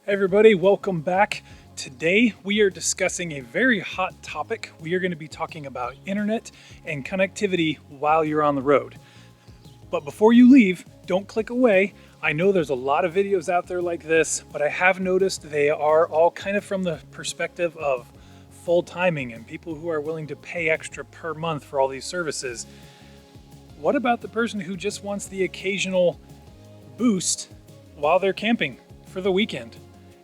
Hey everybody, welcome back. Today we are discussing a very hot topic. We are going to be talking about internet and connectivity while you're on the road. But before you leave, don't click away. I know there's a lot of videos out there like this, but I have noticed they are all kind of from the perspective of full timing and people who are willing to pay extra per month for all these services. What about the person who just wants the occasional boost while they're camping for the weekend?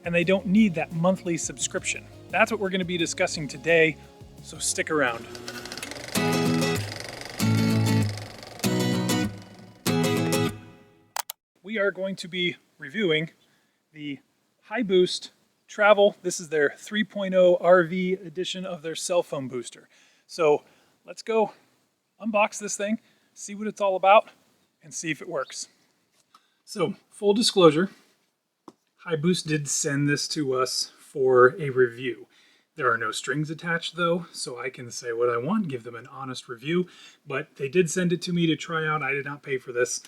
And they don't need that monthly subscription. That's what we're going to be discussing today, so stick around. We are going to be reviewing the HiBoost Travel. This is their 3.0 RV edition of their cell phone booster. So let's go unbox this thing, see what it's all about, and see if it works. So full disclosure, HiBoost did send this to us for a review. There are no strings attached though, so I can say what I want, give them an honest review, but they did send it to me to try out. I did not pay for this.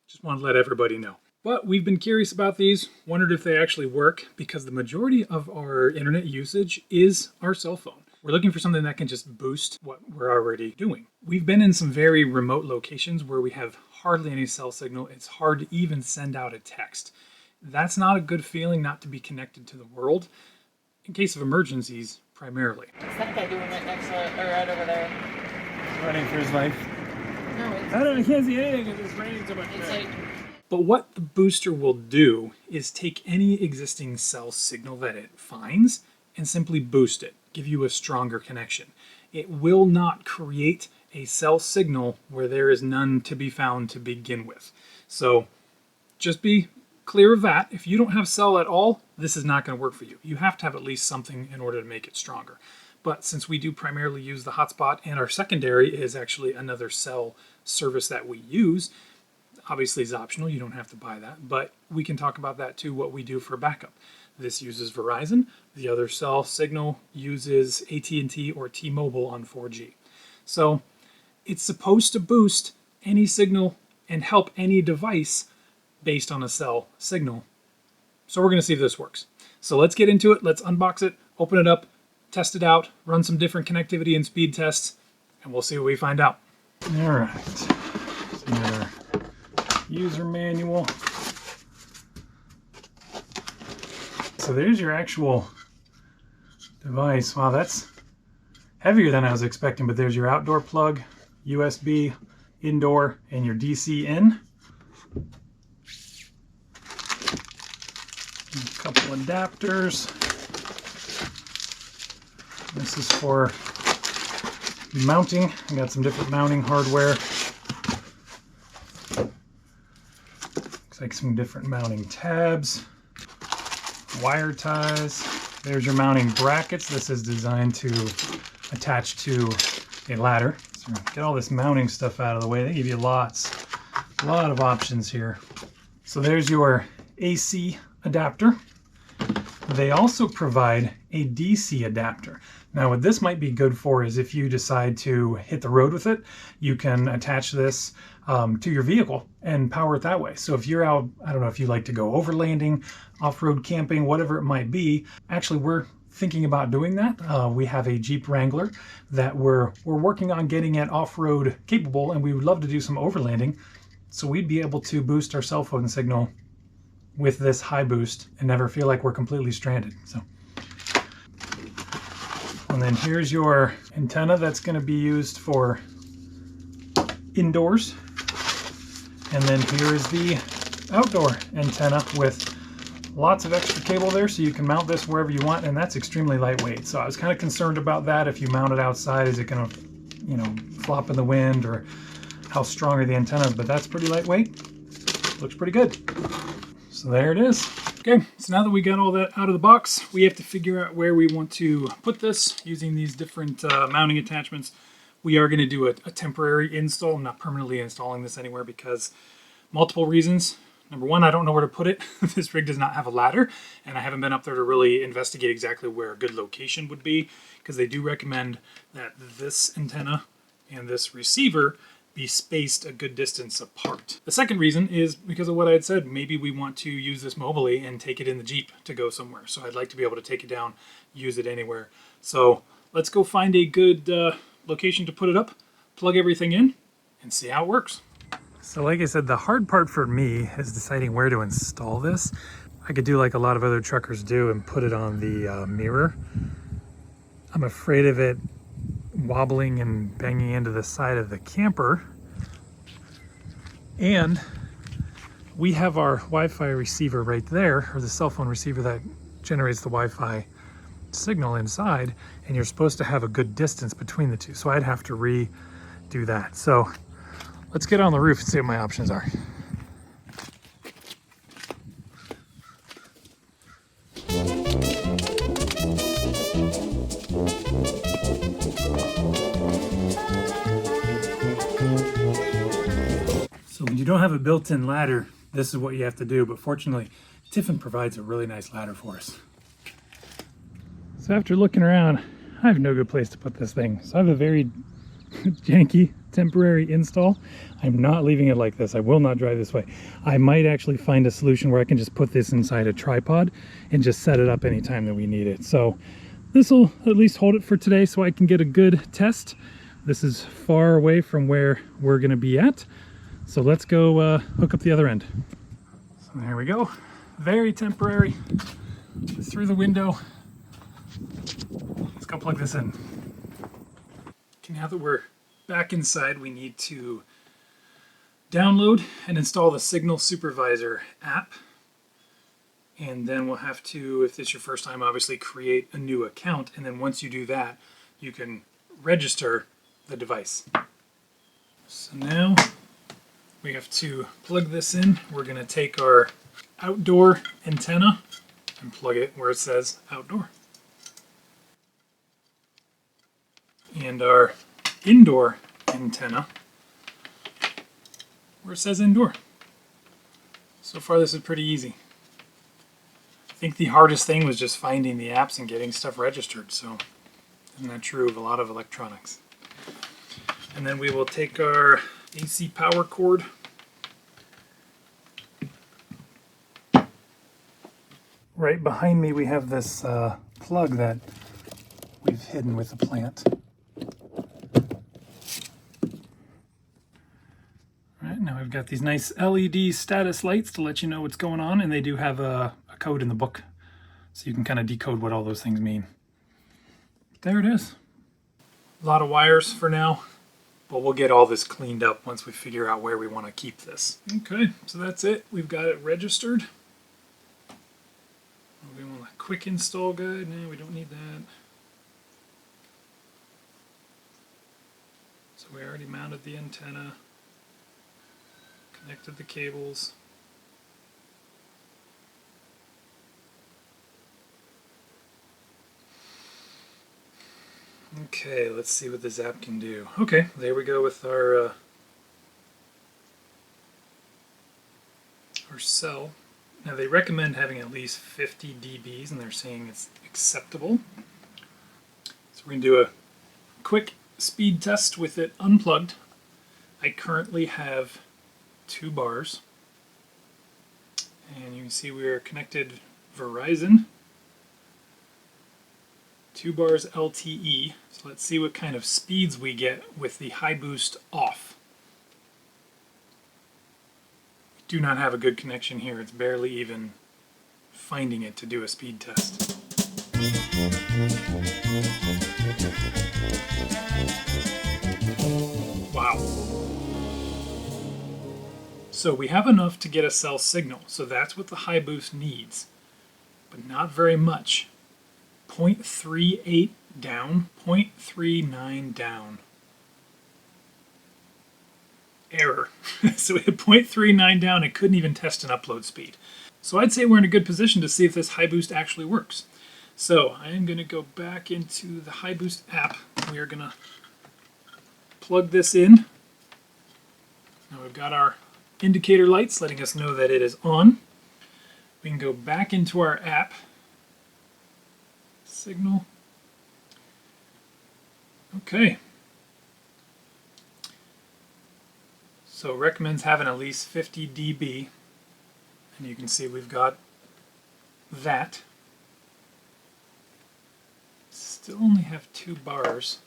Just want to let everybody know. But we've been curious about these, wondered if they actually work, because the majority of our internet usage is our cell phone. We're looking for something that can just boost what we're already doing. We've been in some very remote locations where we have hardly any cell signal. It's hard to even send out a text. That's not a good feeling, not to be connected to the world, in case of emergencies, primarily. What's that guy doing right next to it, or right over there? He's running for his life. No, it's, I don't know, I can't see anything because it's raining so much. it's like, But what the booster will do is take any existing cell signal that it finds and simply boost it, give you a stronger connection. It will not create a cell signal where there is none to be found to begin with. So just be clear of that. If you don't have cell at all, this is not going to work for you. You have to have at least something in order to make it stronger. But since we do primarily use the hotspot and our secondary is actually another cell service that we use, obviously it's optional, you don't have to buy that, but we can talk about that too, what we do for backup. This uses Verizon, the other cell signal uses AT&T or T-Mobile on 4G. So it's supposed to boost any signal and help any device based on a cell signal. So we're going to see if this works. So let's get into it. Let's unbox it, open it up, test it out, run some different connectivity and speed tests, and we'll see what we find out. All right. Another user manual. So there's your actual device. Wow, that's heavier than I was expecting, but there's your outdoor plug, USB, indoor, and your DC in. A couple adapters. This is for mounting. I got some different mounting hardware. Looks like some different mounting tabs, wire ties. There's your mounting brackets. This is designed to attach to a ladder. So get all this mounting stuff out of the way. They give you a lot of options here. So there's your AC adapter. They also provide a DC adapter. Now what this might be good for is if you decide to hit the road with it, you can attach this to your vehicle and power it that way. So if you're out, I don't know if you like to go overlanding, off-road camping, whatever it might be, actually we're thinking about doing that. We have a Jeep Wrangler that we're working on getting it off-road capable, and we would love to do some overlanding. So we'd be able to boost our cell phone signal with this HiBoost and never feel like we're completely stranded. So, and then here's your antenna that's going to be used for indoors. And then here's the outdoor antenna with lots of extra cable there, so you can mount this wherever you want, and that's extremely lightweight. So I was kind of concerned about that. If you mount it outside, is it going to, you know, flop in the wind, or how strong are the antennas? But that's pretty lightweight. Looks pretty good. So there it is. Okay, so now that we got all that out of the box, we have to figure out where we want to put this using these different mounting attachments. We are going to do a temporary install. I'm not permanently installing this anywhere because multiple reasons. Number one, I don't know where to put it. This rig does not have a ladder, and I haven't been up there to really investigate exactly where a good location would be, because they do recommend that this antenna and this receiver be spaced a good distance apart. The second reason is because of what I had said. Maybe we want to use this mobily and take it in the Jeep to go somewhere. So I'd like to be able to take it down, use it anywhere. So let's go find a good location to put it up, plug everything in, and see how it works. So like I said, the hard part for me is deciding where to install this. I could do like a lot of other truckers do and put it on the mirror. I'm afraid of it wobbling and banging into the side of the camper. And we have our Wi-Fi receiver right there, or the cell phone receiver that generates the Wi-Fi signal inside, and you're supposed to have a good distance between the two. So I'd have to redo that. So let's get on the roof and see what my options are. So when you don't have a built-in ladder, this is what you have to do. But fortunately, Tiffin provides a really nice ladder for us. So after looking around, I have no good place to put this thing. So I have a very janky temporary install. I'm not leaving it like this. I will not drive this way. I might actually find a solution where I can just put this inside a tripod and just set it up anytime that we need it. So this will at least hold it for today so I can get a good test. This is far away from where we're going to be at. So let's go hook up the other end. So there we go. Very temporary. Through the window. Let's go plug this in. Okay, now that we're back inside, we need to download and install the Signal Supervisor app. And then we'll have to, if this is your first time, obviously create a new account. And then once you do that, you can register the device. So now we have to plug this in. We're going to take our outdoor antenna and plug it where it says outdoor. And our indoor antenna where it says indoor. So far this is pretty easy. I think the hardest thing was just finding the apps and getting stuff registered. So isn't that true of a lot of electronics? And then we will take our AC power cord. Right behind me we have this plug that we've hidden with the plant. Alright, now we've got these nice LED status lights to let you know what's going on, and they do have a code in the book, so you can kind of decode what all those things mean. There it is. A lot of wires for now. But we'll get all this cleaned up once we figure out where we want to keep this. Okay, so that's it. We've got it registered. We want a quick install guide. No, we don't need that. So we already mounted the antenna, connected the cables. Okay, let's see what this app can do. Okay, there we go with our cell. Now they recommend having at least 50 dBs, and they're saying it's acceptable. So we're going to do a quick speed test with it unplugged. I currently have 2 bars, and you can see we are connected Verizon. 2 bars LTE. So let's see what kind of speeds we get with the HiBoost off. We do not have a good connection here. It's barely even finding it to do a speed test. Wow. So we have enough to get a cell signal. So that's what the HiBoost needs, but not very much. 0.38 down, 0.39 down. Error. So we had 0.39 down, it couldn't even test an upload speed. So I'd say we're in a good position to see if this HiBoost actually works. So I am going to go back into the HiBoost app. We are going to plug this in. Now we've got our indicator lights letting us know that it is on. We can go back into our app. Signal. Okay. So it recommends having at least 50 dB, and you can see we've got that. Still only have 2 bars.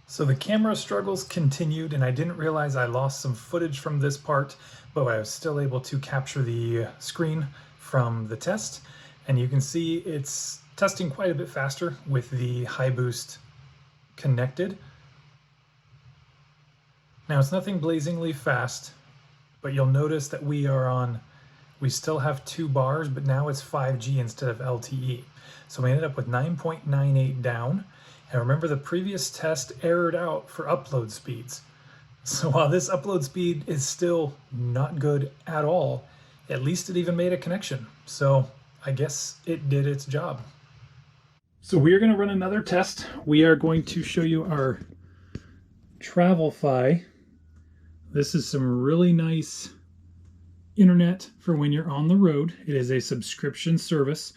So the camera struggles continued, and I didn't realize I lost some footage from this part, but I was still able to capture the screen from the test, and you can see it's testing quite a bit faster with the HiBoost connected. Now it's nothing blazingly fast, but you'll notice that we still have 2 bars, but now it's 5G instead of LTE. So we ended up with 9.98 down. And remember, the previous test errored out for upload speeds. So while this upload speed is still not good at all, at least it even made a connection. So I guess it did its job. So we are going to run another test. We are going to show you our TravlFi. This is some really nice internet for when you're on the road. It is a subscription service,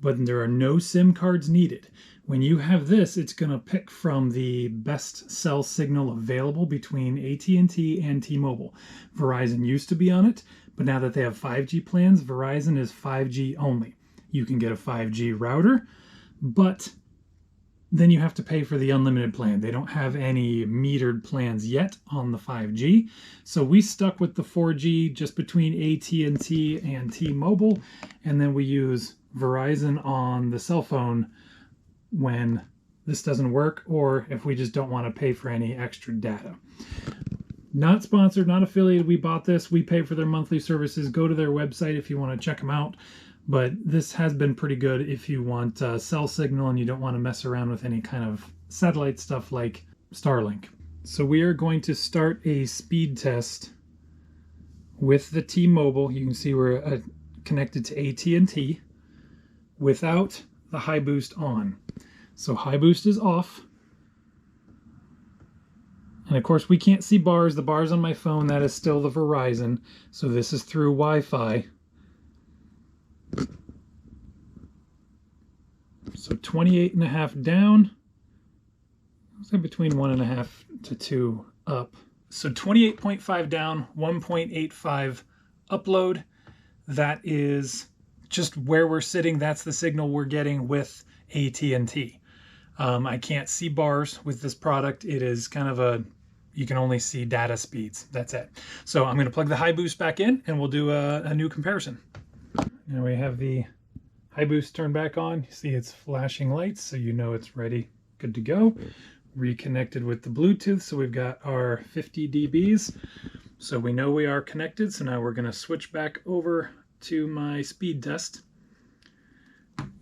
but there are no SIM cards needed. When you have this, it's going to pick from the best cell signal available between AT&T and T-Mobile. Verizon used to be on it, but now that they have 5G plans, Verizon is 5G only. You can get a 5G router, but then you have to pay for the unlimited plan. They don't have any metered plans yet on the 5G. So we stuck with the 4G just between AT&T and T-Mobile, and then we use Verizon on the cell phone when this doesn't work, or if we just don't want to pay for any extra data. Not sponsored, not affiliated. We bought this. We pay for their monthly services. Go to their website if you want to check them out. But this has been pretty good if you want cell signal and you don't want to mess around with any kind of satellite stuff like Starlink. So we are going to start a speed test with the T-Mobile. You can see we're connected to AT&T without the HiBoost on. So HiBoost is off. And of course we can't see bars. The bars on my phone, that is still the Verizon. So this is through Wi-Fi. So 28.5 down. So between 1.5 to 2 up. So 28.5 down, 1.85 upload. That is just where we're sitting. That's the signal we're getting with AT&T. I can't see bars with this product. It is kind of you can only see data speeds. That's it. So I'm going to plug the HiBoost back in and we'll do a new comparison. Now we have the HiBoost turned back on. You see it's flashing lights, so you know it's ready, good to go. Reconnected with the Bluetooth, so we've got our 50 dBs. So we know we are connected, so now we're going to switch back over to my speed test.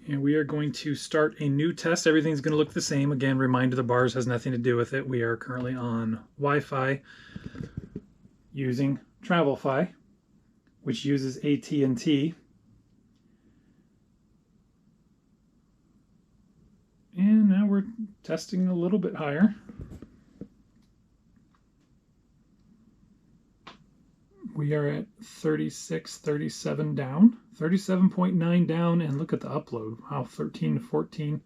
And we are going to start a new test. Everything's going to look the same. Again, reminder, the bars has nothing to do with it. We are currently on Wi-Fi using TravlFi, which uses AT&T. And now we're testing a little bit higher. We are at 36, 37 down, 37.9 down, and look at the upload. Wow, 13 to 14,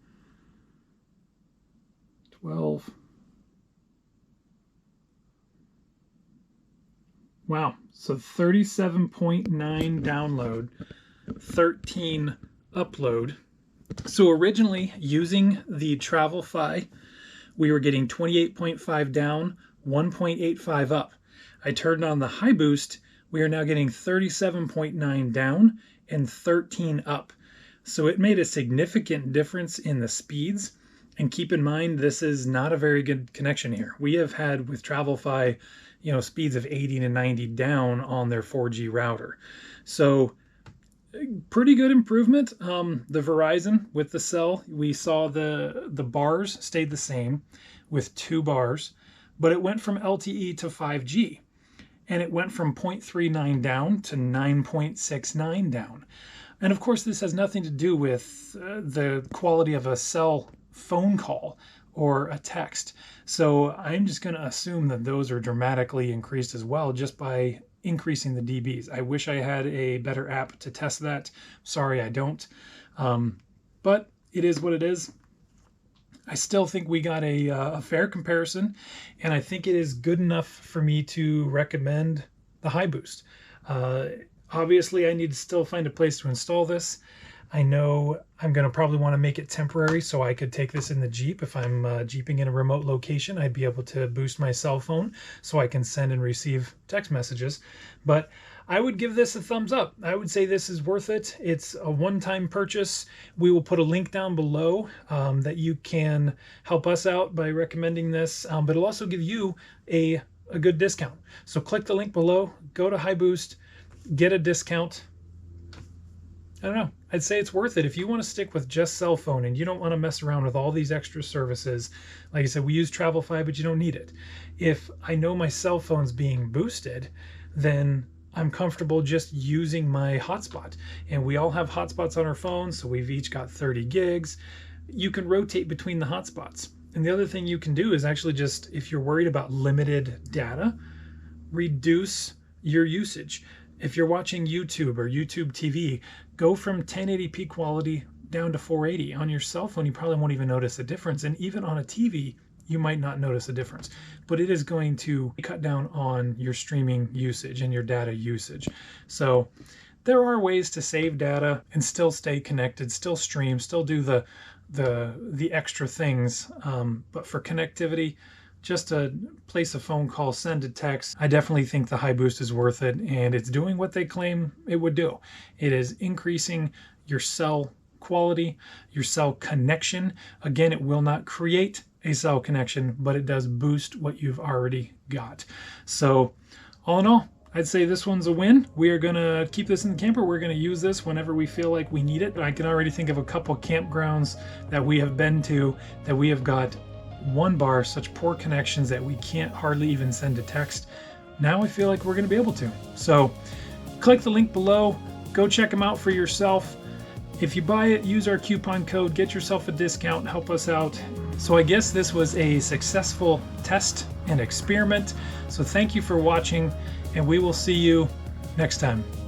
12. Wow, so 37.9 download, 13 upload. So originally, using the TravlFi, we were getting 28.5 down, 1.85 up. I turned on the HiBoost, we are now getting 37.9 down and 13 up. So it made a significant difference in the speeds. And keep in mind, this is not a very good connection here. We have had with TravlFi, speeds of 80 to 90 down on their 4G router. So pretty good improvement. The Verizon with the cell, we saw the bars stayed the same with 2 bars, but it went from LTE to 5G. And it went from 0.39 down to 9.69 down. And of course, this has nothing to do with the quality of a cell phone call or a text. So I'm just going to assume that those are dramatically increased as well, just by increasing the dBs. I wish I had a better app to test that. Sorry, I don't. But it is what it is. I still think we got a fair comparison, and I think it is good enough for me to recommend the HiBoost. Uh, Obviously, I need to still find a place to install this. I know I'm going to probably want to make it temporary so I could take this in the Jeep. If I'm Jeeping in a remote location, I'd be able to boost my cell phone so I can send and receive text messages. But I would give this a thumbs up. I would say this is worth it. It's a one-time purchase. We will put a link down below that you can help us out by recommending this, but it'll also give you a good discount. So click the link below, go to HiBoost, get a discount. I don't know. I'd say it's worth it. If you want to stick with just cell phone and you don't want to mess around with all these extra services, like I said, we use TravlFi, but you don't need it. If I know my cell phone's being boosted, then I'm comfortable just using my hotspot. And we all have hotspots on our phones, so we've each got 30 gigs. You can rotate between the hotspots. And the other thing you can do is actually just, if you're worried about limited data, reduce your usage. If you're watching YouTube or YouTube TV, go from 1080p quality down to 480. On your cell phone, you probably won't even notice a difference. And even on a TV, you might not notice a difference. But it is going to cut down on your streaming usage and your data usage. So there are ways to save data and still stay connected, still stream, still do the extra things. But for connectivity, just to place a phone call, send a text, I definitely think the HiBoost is worth it, and it's doing what they claim it would do. It is increasing your cell quality, your cell connection. Again, it will not create a cell connection, but it does boost what you've already got. So all in all, I'd say this one's a win. We are gonna keep this in the camper. We're gonna use this whenever we feel like we need it. I can already think of a couple campgrounds that we have been to that we have got one bar, such poor connections that we can't hardly even send a text. Now I feel like we're going to be able to. So click the link below, go check them out for yourself. If you buy it, use our coupon code, get yourself a discount, help us out. So I guess this was a successful test and experiment. So thank you for watching, and we will see you next time.